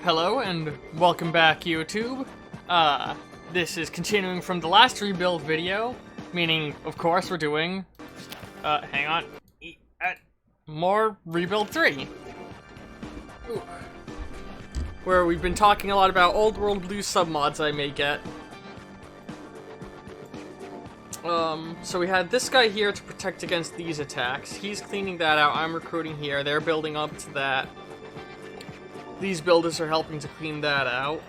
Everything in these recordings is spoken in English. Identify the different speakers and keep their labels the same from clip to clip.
Speaker 1: Hello and welcome back, YouTube. This is continuing from the last rebuild video, meaning, of course, we're doing, hang on, more Rebuild 3. Ooh. Where we've been talking a lot about Old World Blue submods I may get. So we had this guy here to protect against these attacks. He's cleaning that out, I'm recruiting here, they're building up to that. These builders are helping to clean that out.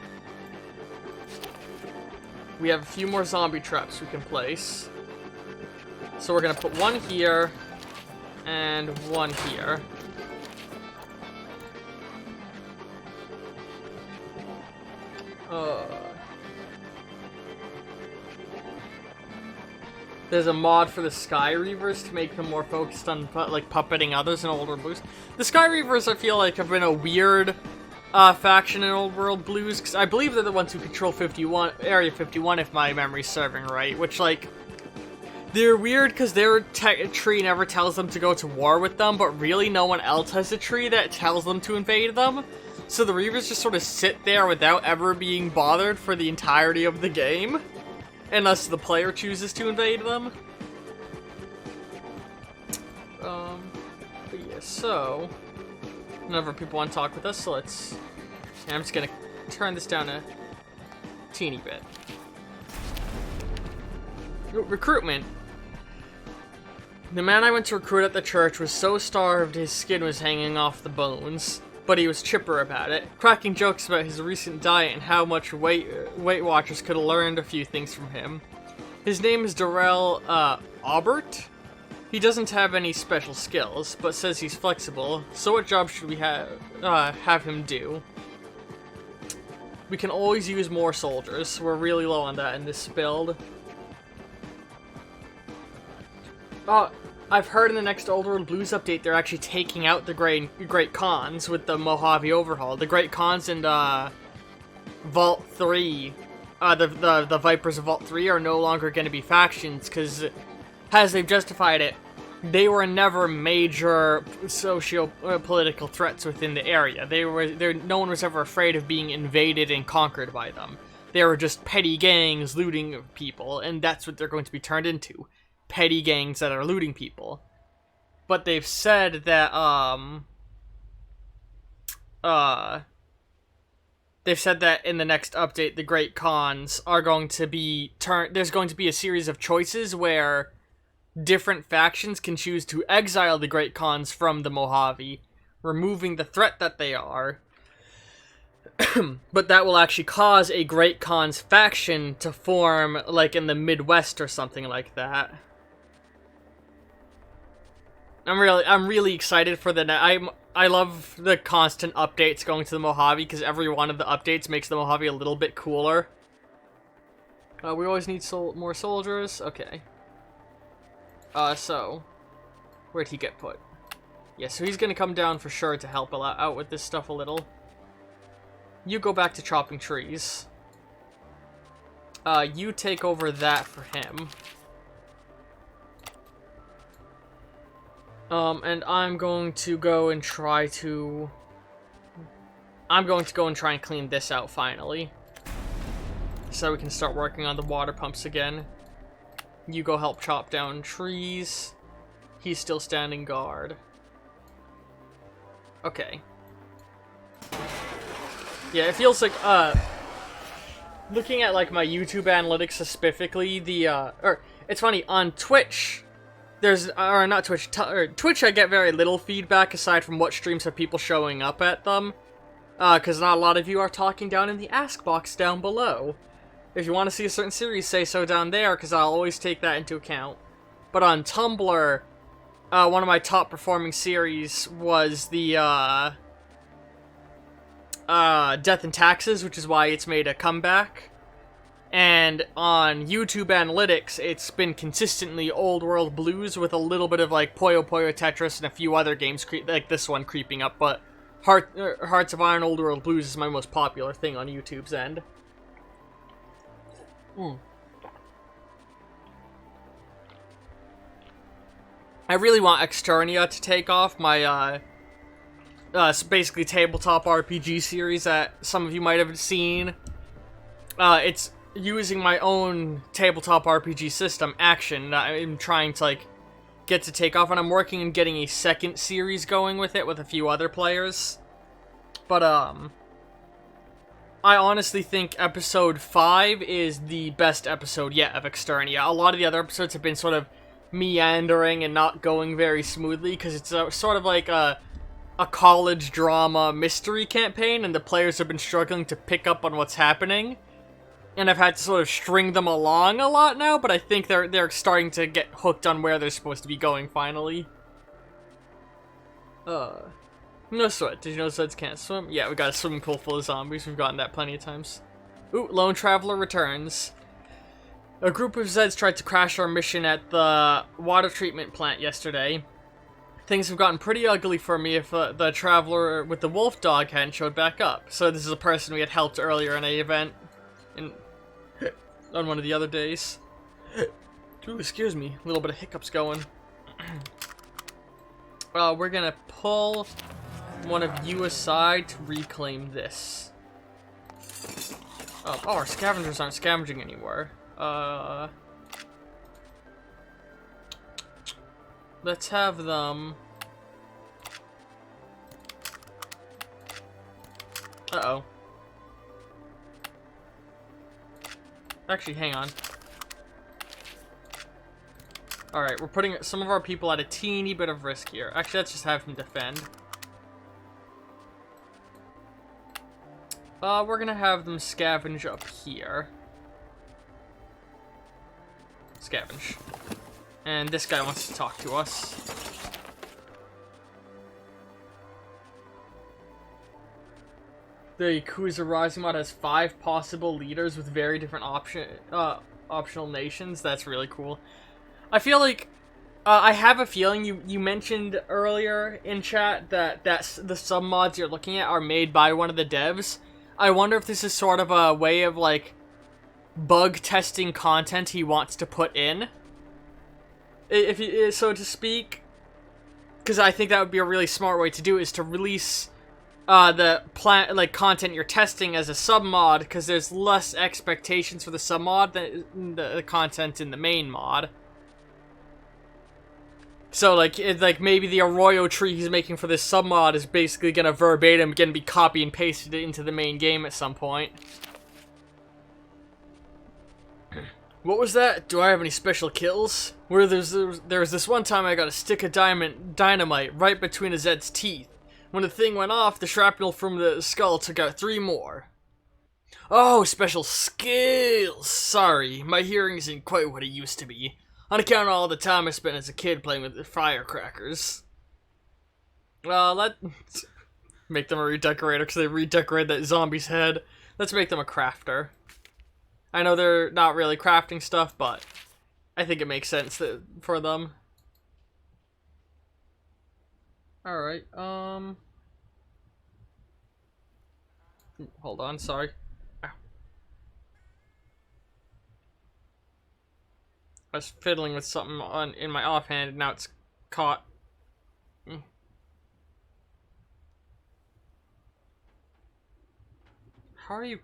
Speaker 1: We have a few more zombie traps we can place. So we're gonna put one here, and one here. There's a mod for the Sky Reavers to make them more focused on like puppeting others in Older Blues. The Sky Reavers, I feel like, have been a weird faction in Old World Blues, because I believe they're the ones who control Area 51, if my memory's serving right, which, like, they're weird because their tree never tells them to go to war with them, but really no one else has a tree that tells them to invade them, so the Reavers just sort of sit there without ever being bothered for the entirety of the game, unless the player chooses to invade them. But yeah, so whenever people want to talk with us, so let's... And I'm just gonna turn this down a teeny bit. Recruitment. The man I went to recruit at the church was so starved his skin was hanging off the bones, but he was chipper about it, cracking jokes about his recent diet and how much Weight Watchers could have learned a few things from him. His name is Darrell, Aubert? He doesn't have any special skills, but says he's flexible, so what job should we have him do? We can always use more soldiers, we're really low on that in this build. I've heard in the next Old World Blues update they're actually taking out the Great Khans with the Mojave overhaul. The Great Khans and Vault 3, the Vipers of Vault 3 are no longer going to be factions, because as they've justified it, they were never major socio-political threats within the area. No one was ever afraid of being invaded and conquered by them. They were just petty gangs looting people, and that's what they're going to be turned into. Petty gangs that are looting people. But they've said that, they've said that in the next update, the Great Khans are going to be there's going to be a series of choices where different factions can choose to exile the Great Khans from the Mojave, removing the threat that they are. But that will actually cause a Great Khans faction to form, like, in the Midwest or something like that. I'm really excited for I love the constant updates going to the Mojave, because every one of the updates makes the Mojave a little bit cooler. We always need more soldiers. Okay. So where'd he get put? Yeah, so he's gonna come down for sure to help out with this stuff a little. You go back to chopping trees. You take over that for him. And I'm going to go and try to clean this out finally, so we can start working on the water pumps again. You go help chop down trees. He's still standing guard. Okay. Yeah, it feels like, looking at, like, my YouTube analytics specifically, it's funny, on Twitch, Twitch I get very little feedback aside from what streams have people showing up at them, because not a lot of you are talking down in the ask box down below. If you want to see a certain series, say so down there, because I'll always take that into account. But on Tumblr, one of my top performing series was the, Death and Taxes, which is why it's made a comeback. And on YouTube Analytics, it's been consistently Old World Blues with a little bit of, like, Puyo Puyo Tetris and a few other games, like this one, creeping up. But Hearts of Iron Old World Blues is my most popular thing on YouTube's end. I really want Externia to take off. My basically tabletop RPG series that some of you might have seen. It's using my own tabletop RPG system, Action, that I'm trying to, like, get to take off, and I'm working on getting a second series going with it with a few other players. But, I honestly think episode 5 is the best episode yet of Externia. A lot of the other episodes have been sort of meandering and not going very smoothly, because it's sort of like a college drama mystery campaign, and the players have been struggling to pick up on what's happening. And I've had to sort of string them along a lot now, but I think they're starting to get hooked on where they're supposed to be going finally. No sweat. Did you know Zeds can't swim? Yeah, we got a swimming pool full of zombies. We've gotten that plenty of times. Ooh, lone traveler returns. A group of Zeds tried to crash our mission at the water treatment plant yesterday. Things have gotten pretty ugly for me if the traveler with the wolf dog hadn't showed back up. So this is a person we had helped earlier in an event. On one of the other days. Ooh, excuse me. A little bit of hiccups going. We're gonna pull one of you aside to reclaim this. Oh, our scavengers aren't scavenging anymore. Let's have them... Uh-oh. Actually, hang on. Alright, we're putting some of our people at a teeny bit of risk here. Actually, let's just have them defend. We're gonna have them scavenge up here. Scavenge. And this guy wants to talk to us. The Yakuza Rising mod has 5 possible leaders with very different optional nations. That's really cool. I feel like I have a feeling you mentioned earlier in chat that the sub mods you're looking at are made by one of the devs. I wonder if this is sort of a way of like bug testing content he wants to put in, if so to speak. Because I think that would be a really smart way to do it, is to release the content you're testing as a sub mod, because there's less expectations for the sub mod than the content in the main mod. So like maybe the Arroyo tree he's making for this sub mod is basically gonna be copy and pasted into the main game at some point. What was that? Do I have any special kills? Where there was this one time I got a stick of dynamite right between a Zed's teeth. When the thing went off, the shrapnel from the skull took out 3 more. Oh, special skills! Sorry, my hearing isn't quite what it used to be. On account of all the time I spent as a kid playing with the firecrackers. Well, let's make them a redecorator because they redecorated that zombie's head. Let's make them a crafter. I know they're not really crafting stuff, but I think it makes sense for them. Alright, hold on, sorry. I was fiddling with something in my offhand, and now it's caught. How are you?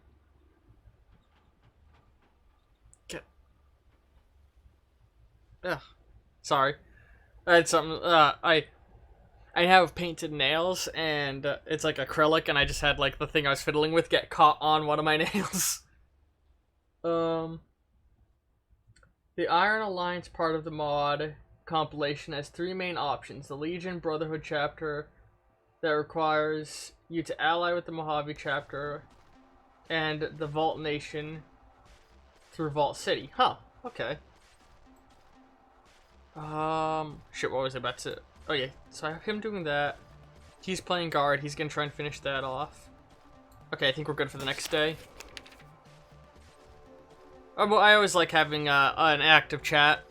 Speaker 1: Get. Ugh. Sorry. I had something. I have painted nails, and it's like acrylic, and I just had like the thing I was fiddling with get caught on one of my nails. The Iron Alliance part of the mod compilation has 3 main options. The Legion Brotherhood chapter that requires you to ally with the Mojave chapter, and the Vault Nation through Vault City. Huh, okay. Shit, what was I about to... Oh yeah, so I have him doing that. He's playing guard, he's gonna try and finish that off. Okay, I think we're good for the next day. Well, I always like having an active chat.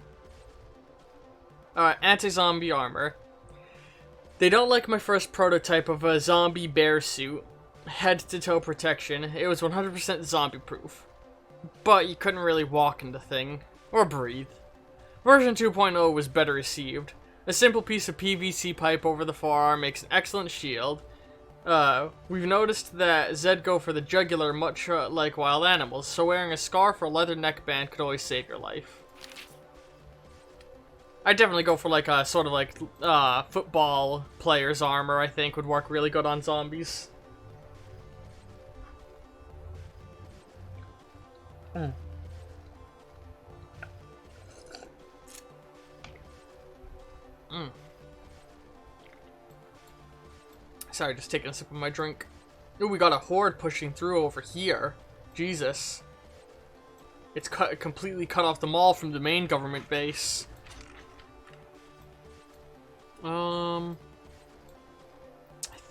Speaker 1: Anti-zombie armor. They don't like my first prototype of a zombie bear suit. Head-to-toe protection. It was 100% zombie-proof. But you couldn't really walk in the thing. Or breathe. Version 2.0 was better received. A simple piece of PVC pipe over the forearm makes an excellent shield. We've noticed that Zed go for the jugular much like wild animals, so wearing a scarf or leather neckband could always save your life. I'd definitely go for like a sort of like football player's armor, I think would work really good on zombies. Mm. Mm. Sorry, just taking a sip of my drink. Ooh, we got a horde pushing through over here. Jesus. It's completely cut off the mall from the main government base. I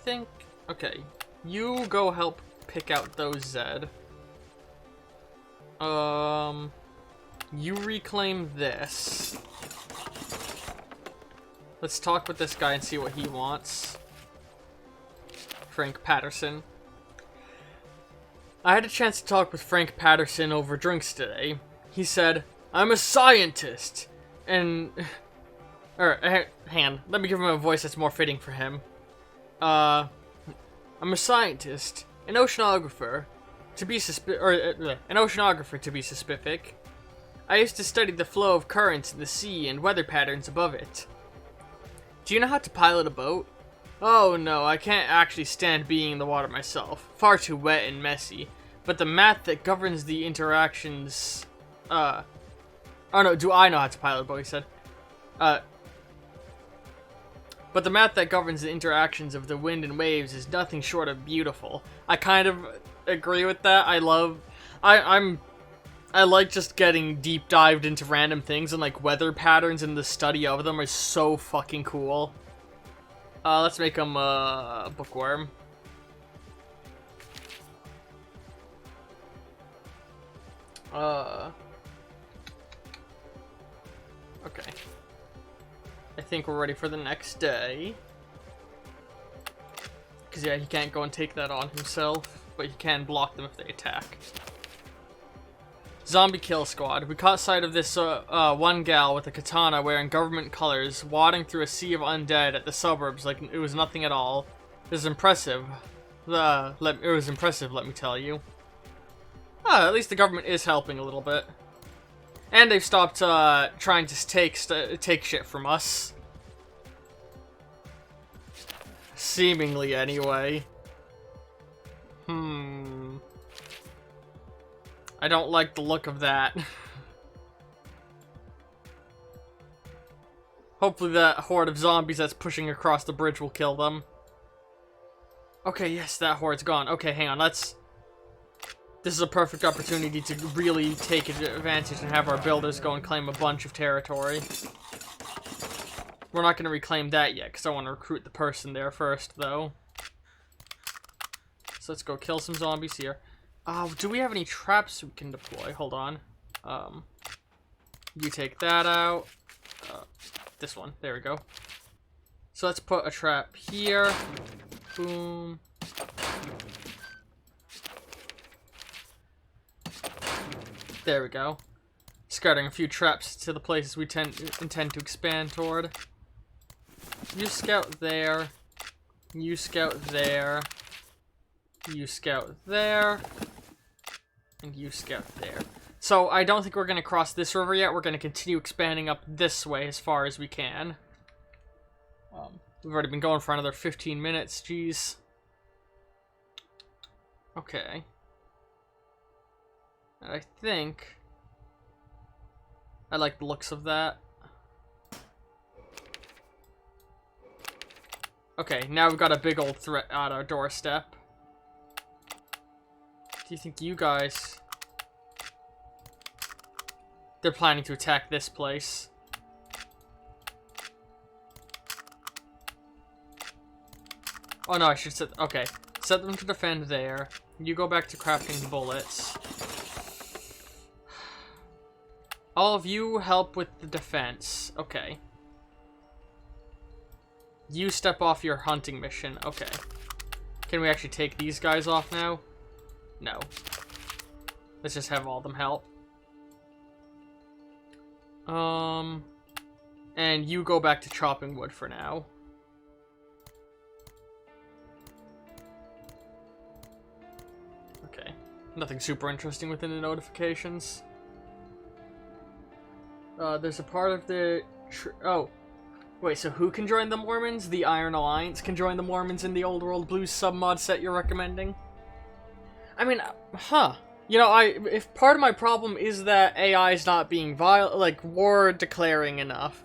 Speaker 1: think... Okay. You go help pick out those Zed. You reclaim this. Let's talk with this guy and see what he wants. Frank Patterson. I had a chance to talk with Frank Patterson over drinks today. He said, "I'm a scientist," and... hang on, let me give him a voice that's more fitting for him. I'm a scientist, an oceanographer, to be specific. I used to study the flow of currents in the sea and weather patterns above it. Do you know how to pilot a boat? Oh no, I can't actually stand being in the water myself. Far too wet and messy. But the math that governs the interactions... Oh no, do I know how to pilot a boat, he said. But the math that governs the interactions of the wind and waves is nothing short of beautiful. I kind of agree with that. I like just getting deep dived into random things, and like weather patterns and the study of them is so fucking cool. Let's make him a bookworm. Okay. I think we're ready for the next day. Because, yeah, he can't go and take that on himself, but he can block them if they attack. Zombie kill squad. We caught sight of this one gal with a katana wearing government colors, wading through a sea of undead at the suburbs like it was nothing at all. It was impressive. It was impressive, let me tell you. At least the government is helping a little bit. And they've stopped trying to take shit from us. Seemingly, anyway. I don't like the look of that. Hopefully that horde of zombies that's pushing across the bridge will kill them. Okay, yes, that horde's gone. Okay, hang on, This is a perfect opportunity to really take advantage and have our builders go and claim a bunch of territory. We're not going to reclaim that yet, because I want to recruit the person there first, though. So let's go kill some zombies here. Do we have any traps we can deploy? Hold on. You take that out. This one. There we go. So let's put a trap here. Boom. There we go. Scouting a few traps to the places we intend to expand toward. You scout there. You scout there. You scout there. And you scout there. So I don't think we're going to cross this river yet. We're going to continue expanding up this way as far as we can. We've already been going for another 15 minutes. Jeez. Okay. I think I like the looks of that. Okay, now we've got a big old threat at our doorstep. Do you think you guys... They're planning to attack this place. Oh no, I should set... Okay, set them to defend there. You go back to crafting bullets. All of you help with the defense. Okay. You step off your hunting mission. Okay. Can we actually take these guys off now? No. Let's just have all of them help. And you go back to chopping wood for now. Nothing super interesting within the notifications. There's a part of the... oh. Wait, so who can join the Mormons? The Iron Alliance can join the Mormons in the Old World Blues submod set you're recommending? I mean, huh. You know, if part of my problem is that AI is not being war declaring enough,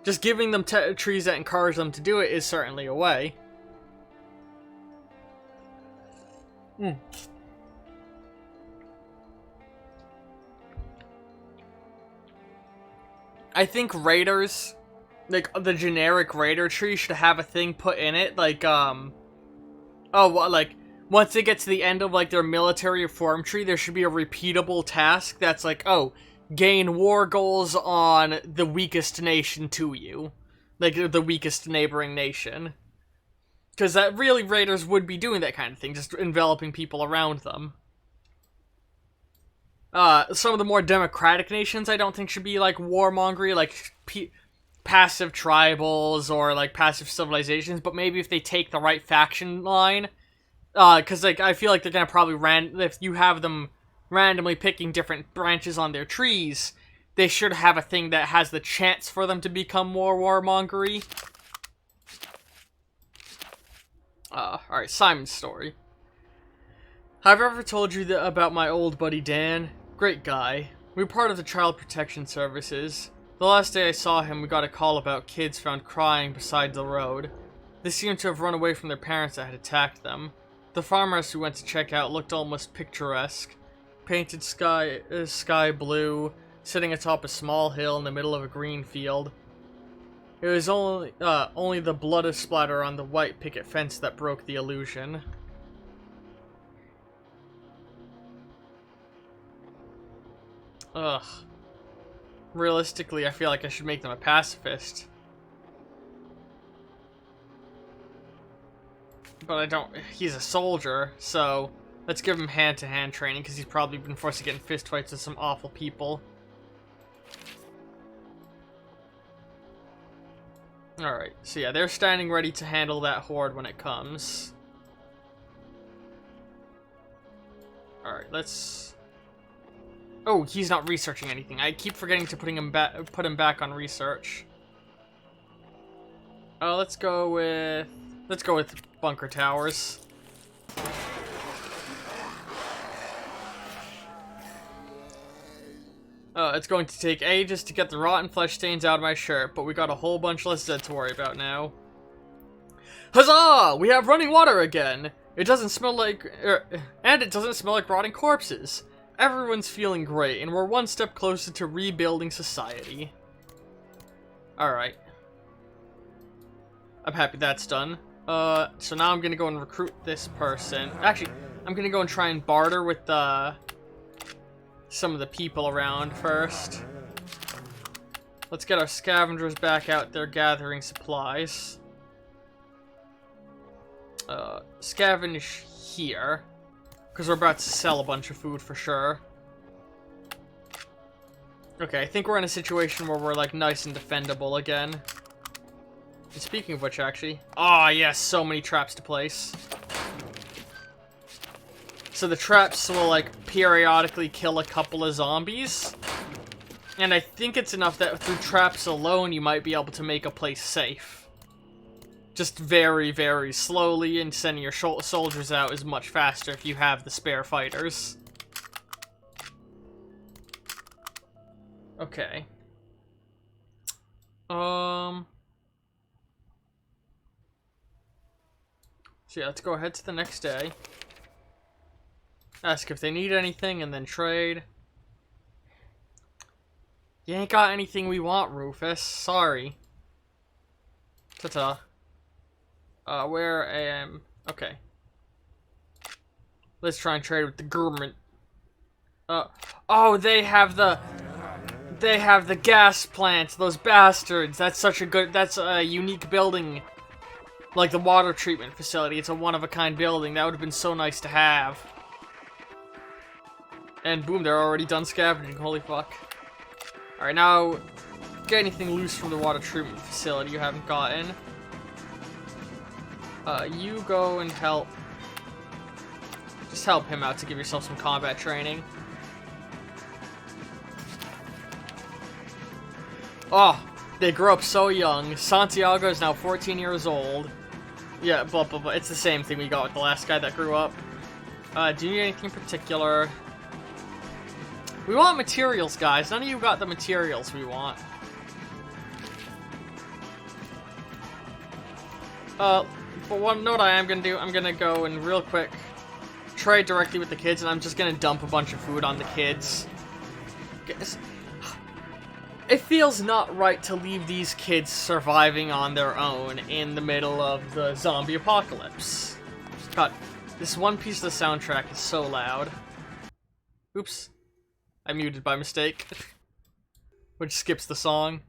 Speaker 1: just giving them trees that encourage them to do it is certainly a way. I think raiders, like the generic raider tree, should have a thing put in it, like once they get to the end of like their military reform tree, there should be a repeatable task that's like, oh, gain war goals on the weakest nation to you, like the weakest neighboring nation, because that really raiders would be doing that kind of thing, just enveloping people around them. Some of the more democratic nations I don't think should be, like, warmongery, like, passive tribals or, like, passive civilizations, but maybe if they take the right faction line, because, like, I feel like they're gonna probably if you have them randomly picking different branches on their trees, they should have a thing that has the chance for them to become more warmongery. Alright, Simon's story. Have I ever told you about my old buddy Dan? Great guy. We were part of the Child Protection Services. The last day I saw him, we got a call about kids found crying beside the road. They seemed to have run away from their parents that had attacked them. The farmhouse we went to check out looked almost picturesque. Painted sky blue, sitting atop a small hill in the middle of a green field. It was only the blood splatter on the white picket fence that broke the illusion. Ugh. Realistically, I feel like I should make them a pacifist. But I don't... He's a soldier, so... Let's give him hand-to-hand training, because he's probably been forced to get in fistfights with some awful people. Alright, so yeah, they're standing ready to handle that horde when it comes. Alright, let's... Oh, he's not researching anything. I keep forgetting to put him back on research. Let's go with bunker towers. It's going to take ages to get the rotten flesh stains out of my shirt, but we got a whole bunch less dead to worry about now. Huzzah! We have running water again! It doesn't smell like... and it doesn't smell like rotting corpses. Everyone's feeling great, and we're one step closer to rebuilding society. Alright. I'm happy that's done. So now I'm gonna go and recruit this person. Actually, I'm gonna go and try and barter with some of the people around first. Let's get our scavengers back out there gathering supplies. Scavenge here. Because we're about to sell a bunch of food for sure. Okay, I think we're in a situation where we're like nice and defendable again. And speaking of which, actually... Ah, yes, so many traps to place. So the traps will like periodically kill a couple of zombies. And I think it's enough that through traps alone you might be able to make a place safe. Just very, very slowly, and sending your soldiers out is much faster if you have the spare fighters. Okay. So yeah, let's go ahead to the next day. Ask if they need anything, and then trade. You ain't got anything we want, Rufus. Sorry. Ta-ta. Where am... Okay. Let's try and trade with the government. Oh, they have the gas plants, those bastards. That's such a good... That's a unique building. Like the water treatment facility. It's a one-of-a-kind building. That would have been so nice to have. And boom, they're already done scavenging. Holy fuck. Alright, now... Get anything loose from the water treatment facility you haven't gotten. You go and help Just help him out to give yourself some combat training. Oh, they grew up so young. Santiago is now 14 years old. Yeah, blah, blah, blah. It's the same thing we got with the last guy that grew up. Do you need anything in particular? We want materials, guys. None of you got the materials we want. But one note I am gonna do, I'm gonna go and real quick trade directly with the kids, and I'm just gonna dump a bunch of food on the kids. It feels not right to leave these kids surviving on their own in the middle of the zombie apocalypse. God, this one piece of the soundtrack is so loud. Oops. I muted by mistake. Which skips the song.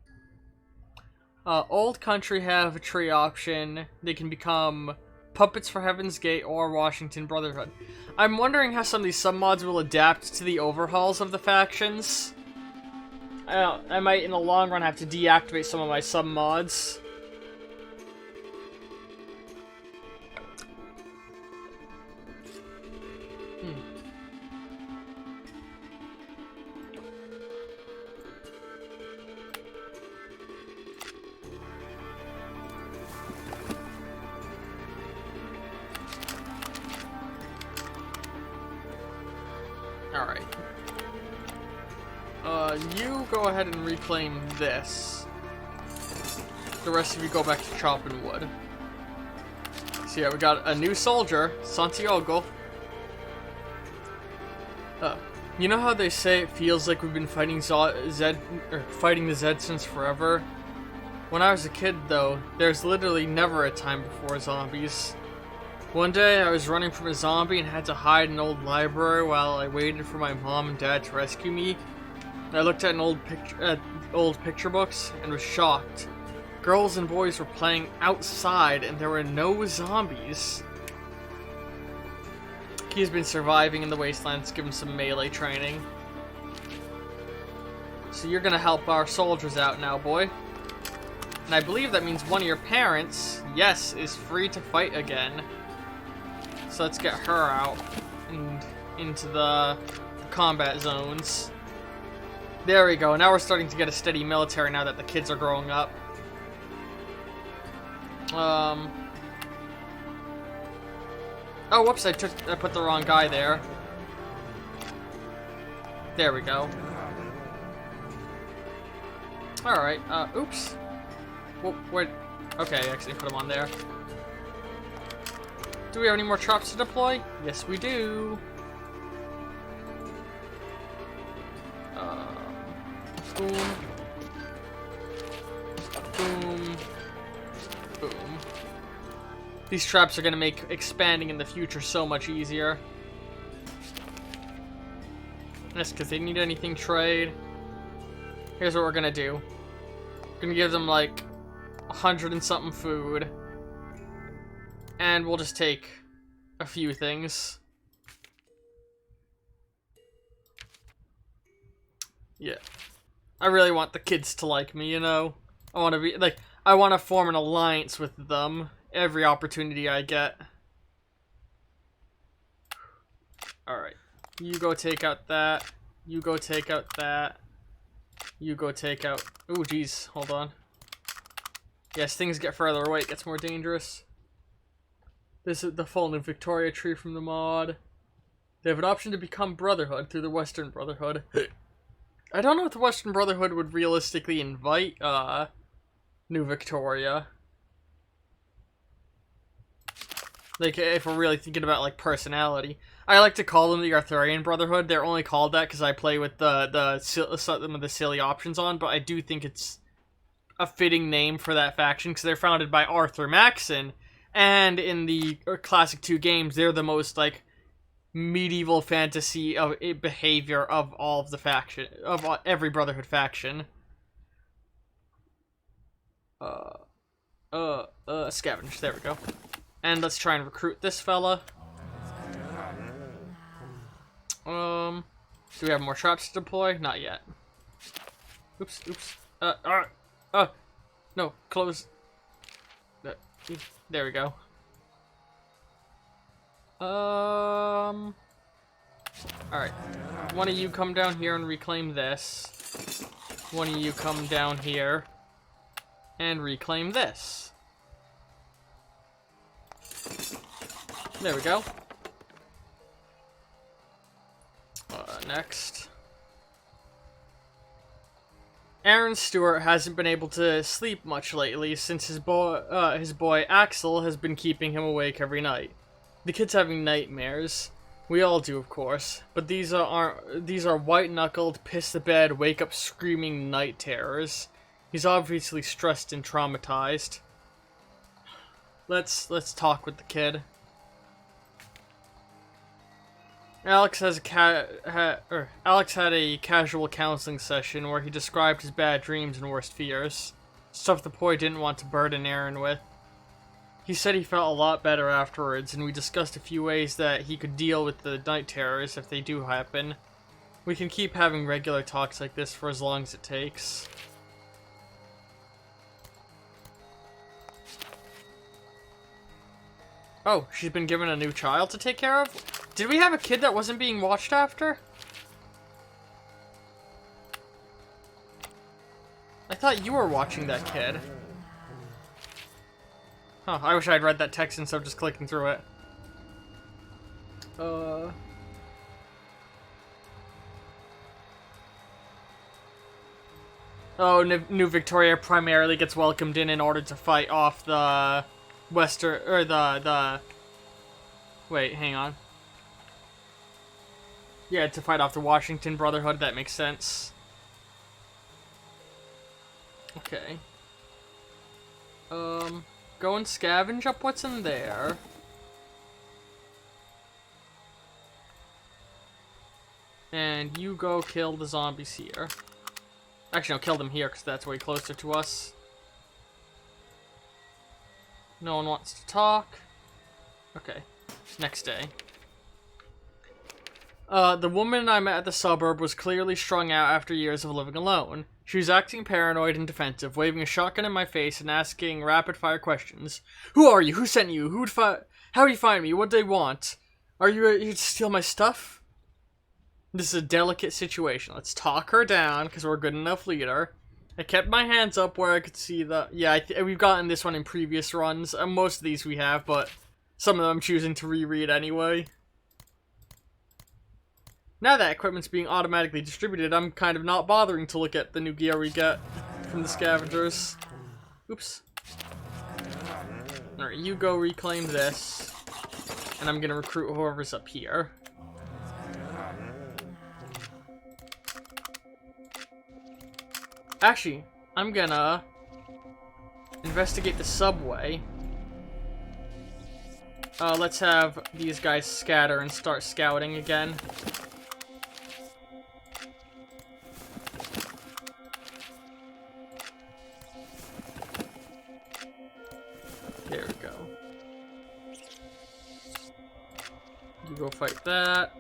Speaker 1: Old Country have a tree option. They can become Puppets for Heaven's Gate or Washington Brotherhood. I'm wondering how some of these submods will adapt to the overhauls of the factions. I might, in the long run, have to deactivate some of my submods. Alright. You go ahead and reclaim this. The rest of you go back to chopping wood. So yeah, we got a new soldier, Santiago. You know how they say it feels like we've been fighting fighting the Zed since forever? When I was a kid, though, there's literally never a time before zombies. One day, I was running from a zombie and had to hide in an old library while I waited for my mom and dad to rescue me. I looked at old picture books and was shocked. Girls and boys were playing outside and there were no zombies. He's been surviving in the wastelands, give him some melee training. So you're gonna help our soldiers out now, boy. And I believe that means one of your parents, yes, is free to fight again. So let's get her out and into the combat zones. There we go. Now we're starting to get a steady military now that the kids are growing up. Oh, whoops, I put the wrong guy there. There we go. Alright, oops. Wait. Okay, I actually put him on there. Do we have any more troops to deploy? Yes, we do. Boom. Boom. Boom. These traps are going to make expanding in the future so much easier. That's because they need anything trade. Here's what we're going to do. We're going to give them like 100 and something food. And we'll just take a few things. Yeah. I really want the kids to like me, you know? I want to be, like, I want to form an alliance with them every opportunity I get. Alright. You go take out that. You go take out that. You go take out... Ooh, jeez. Hold on. Yes, things get further away. It gets more dangerous. This is the Fallen Victoria tree from the mod. They have an option to become Brotherhood through the Western Brotherhood. I don't know if the Western Brotherhood would realistically invite, New Victoria. Like, if we're really thinking about, like, personality. I like to call them the Arthurian Brotherhood. They're only called that because I play with some of the silly options on, but I do think it's a fitting name for that faction because they're founded by Arthur Maxon, and in the Classic 2 games, they're the most, like, medieval fantasy of behavior of all of the faction, of every Brotherhood faction. Scavenge, there we go. And let's try and recruit this fella. Do we have more traps to deploy? Not yet. Oops, oops. No, close. There we go. Alright. One of you come down here and reclaim this. One of you come down here and reclaim this. There we go. Next. Aaron Stewart hasn't been able to sleep much lately since his boy Axel has been keeping him awake every night. The kid's having nightmares. We all do, of course, but these are white-knuckled, piss-the-bed, wake-up screaming night terrors. He's obviously stressed and traumatized. Let's talk with the kid. Alex had a casual counseling session where he described his bad dreams and worst fears, stuff the boy didn't want to burden Aaron with. He said he felt a lot better afterwards, and we discussed a few ways that he could deal with the night terrors if they do happen. We can keep having regular talks like this for as long as it takes. Oh, she's been given a new child to take care of? Did we have a kid that wasn't being watched after? I thought you were watching that kid. Huh, I wish I'd read that text instead of just clicking through it. Oh, New Victoria primarily gets welcomed in order to fight off the wait, hang on. Yeah, to fight off the Washington Brotherhood, that makes sense. Okay. Go and scavenge up what's in there. And you go kill the zombies here. Actually, no, kill them here, because that's way closer to us. No one wants to talk. Okay. Next day. The woman I met at the suburb was clearly strung out after years of living alone. She was acting paranoid and defensive, waving a shotgun in my face and asking rapid-fire questions. Who are you? Who sent you? How did you find me? What do they want? Are you here to steal my stuff? This is a delicate situation. Let's talk her down, because we're a good enough leader. I kept my hands up where I could see the... Yeah, we've gotten this one in previous runs. Most of these we have, but some of them I'm choosing to reread anyway. Now that equipment's being automatically distributed, I'm kind of not bothering to look at the new gear we get from the scavengers. Oops. Alright, you go reclaim this. And I'm gonna recruit whoever's up here. Actually, I'm gonna investigate the subway. Let's have these guys scatter and start scouting again. There we go. You go fight that.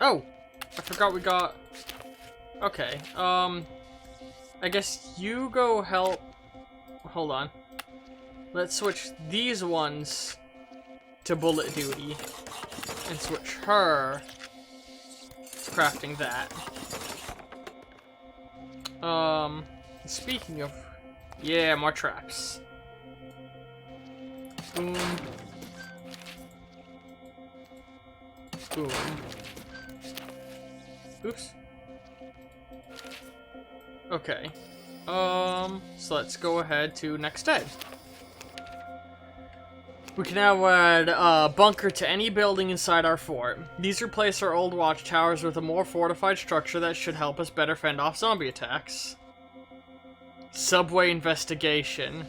Speaker 1: Oh! I forgot we got... Okay, I guess you go help... Hold on. Let's switch these ones to bullet duty. And switch her to crafting that. Speaking of... Yeah, more traps. Boom. Boom. Oops. Okay. So let's go ahead to next day. We can now add a bunker to any building inside our fort. These replace our old watchtowers with a more fortified structure that should help us better fend off zombie attacks. Subway investigation.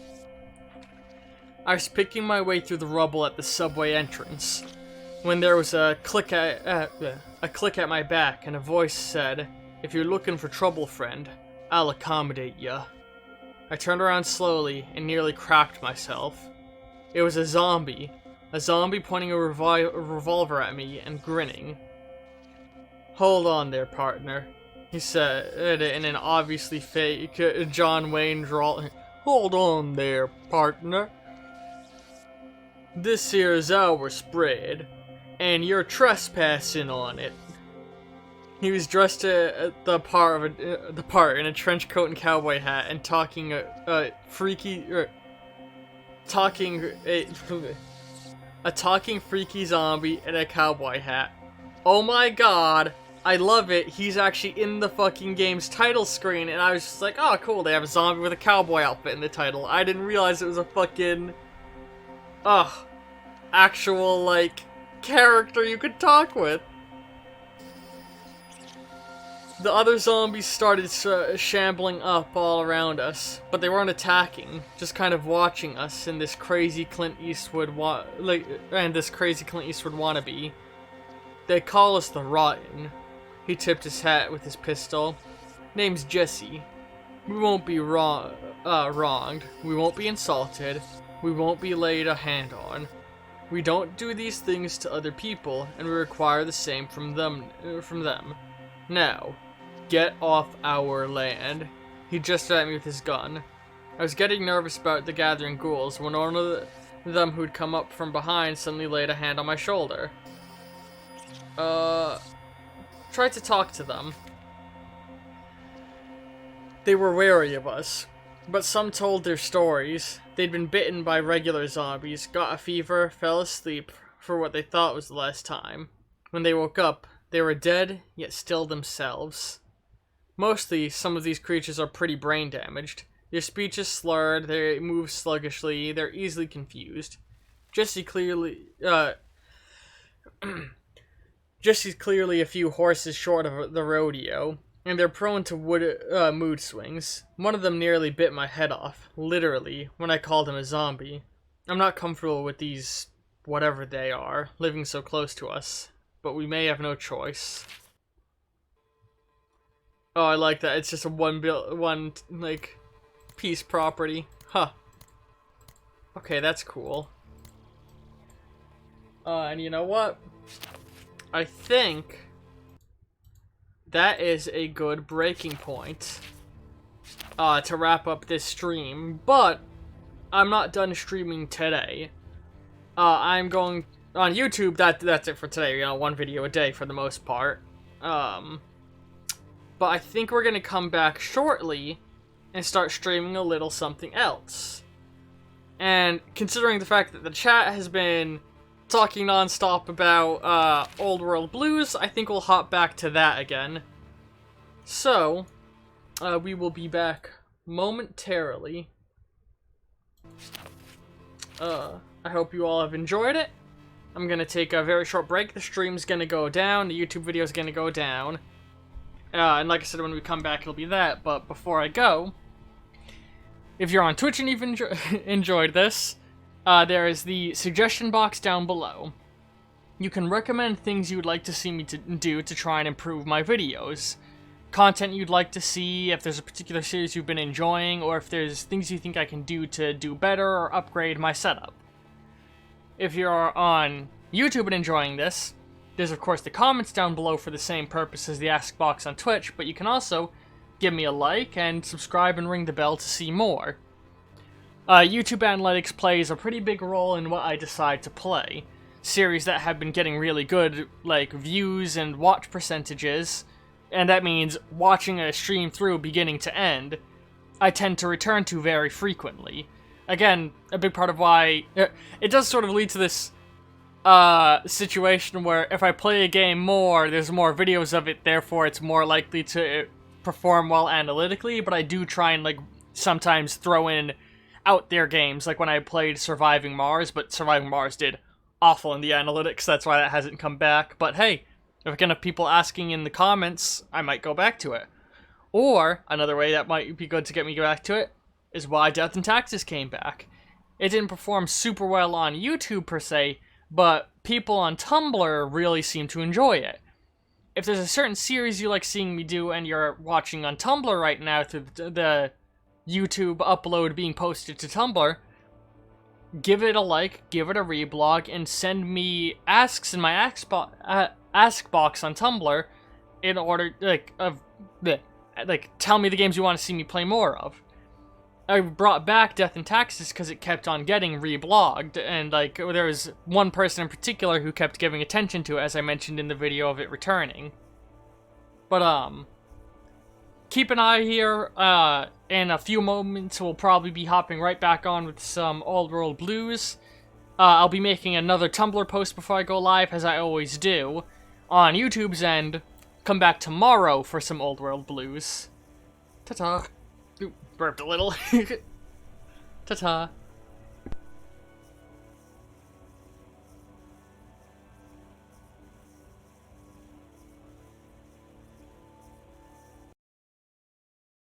Speaker 1: I was picking my way through the rubble at the subway entrance when there was a click at my back, and a voice said, "If you're looking for trouble, friend, I'll accommodate ya." I turned around slowly and nearly crapped myself. It was a zombie pointing a revolver at me and grinning. "Hold on there, partner," he said in an obviously fake John Wayne drawl. "Hold on there, partner." This here is our spread, and you're trespassing on it. He was dressed the part in a trench coat and cowboy hat, and talking a talking freaky zombie in a cowboy hat. Oh my god, I love it. He's actually in the fucking game's title screen, and I was just like, oh cool, they have a zombie with a cowboy outfit in the title. I didn't realize it was a fucking, actual, like, character you could talk with. The other zombies started shambling up all around us, but they weren't attacking, just kind of watching us in this crazy Clint Eastwood wannabe. They call us the Rotten. He tipped his hat with his pistol. Name's Jesse. We won't be wronged. We won't be insulted. We won't be laid a hand on. We don't do these things to other people, and we require the same from them. Now, get off our land. He gestured at me with his gun. I was getting nervous about the gathering ghouls when one of them who'd come up from behind suddenly laid a hand on my shoulder. Tried to talk to them. They were wary of us, but some told their stories. They'd been bitten by regular zombies, got a fever, fell asleep for what they thought was the last time. When they woke up, they were dead, yet still themselves. Mostly, some of these creatures are pretty brain damaged. Their speech is slurred, they move sluggishly, they're easily confused. Jesse's clearly a few horses short of the rodeo, and they're prone to mood swings. One of them nearly bit my head off, literally, when I called him a zombie. I'm not comfortable with these, whatever they are, living so close to us, but we may have no choice. Oh, I like that. It's just a one piece property. Huh. Okay, that's cool. And you know what? I think that is a good breaking point to wrap up this stream, but I'm not done streaming today. I'm going on YouTube. That's it for today. You know, one video a day for the most part. But I think we're gonna come back shortly and start streaming a little something else. And considering the fact that the chat has been talking non-stop about Old World Blues, I think we'll hop back to that again. So, we will be back momentarily. I hope you all have enjoyed it. I'm gonna take a very short break. The stream's gonna go down, the YouTube video's gonna go down. And like I said, when we come back, it'll be that. But before I go, if you're on Twitch and you've enjoyed this, there is the suggestion box down below. You can recommend things you would like to see me do to try and improve my videos. Content you'd like to see, if there's a particular series you've been enjoying, or if there's things you think I can do to do better or upgrade my setup. If you're on YouTube and enjoying this, there's of course the comments down below for the same purpose as the ask box on Twitch, but you can also give me a like and subscribe and ring the bell to see more. YouTube Analytics plays a pretty big role in what I decide to play. Series that have been getting really good, like, views and watch percentages, and that means watching a stream through beginning to end, I tend to return to very frequently. Again, a big part of why it does sort of lead to this situation where if I play a game more, there's more videos of it, therefore it's more likely to perform well analytically, but I do try and, like, sometimes throw in out there games, like when I played Surviving Mars, but Surviving Mars did awful in the analytics, that's why that hasn't come back. But hey, if I get enough people asking in the comments, I might go back to it. Or, another way that might be good to get me back to it, is why Death and Taxes came back. It didn't perform super well on YouTube per se, but people on Tumblr really seem to enjoy it. If there's a certain series you like seeing me do and you're watching on Tumblr right now through the YouTube upload being posted to Tumblr, give it a like, give it a reblog, and send me asks in my ask box on Tumblr in order, tell me the games you want to see me play more of. I brought back Death and Taxes because it kept on getting reblogged, and like there was one person in particular who kept giving attention to it, as I mentioned in the video of it returning. But keep an eye here. In a few moments, we'll probably be hopping right back on with some Old World Blues. I'll be making another Tumblr post before I go live, as I always do. On YouTube's end, come back tomorrow for some Old World Blues. Ta-ta. Ooh, burped a little. Ta-ta.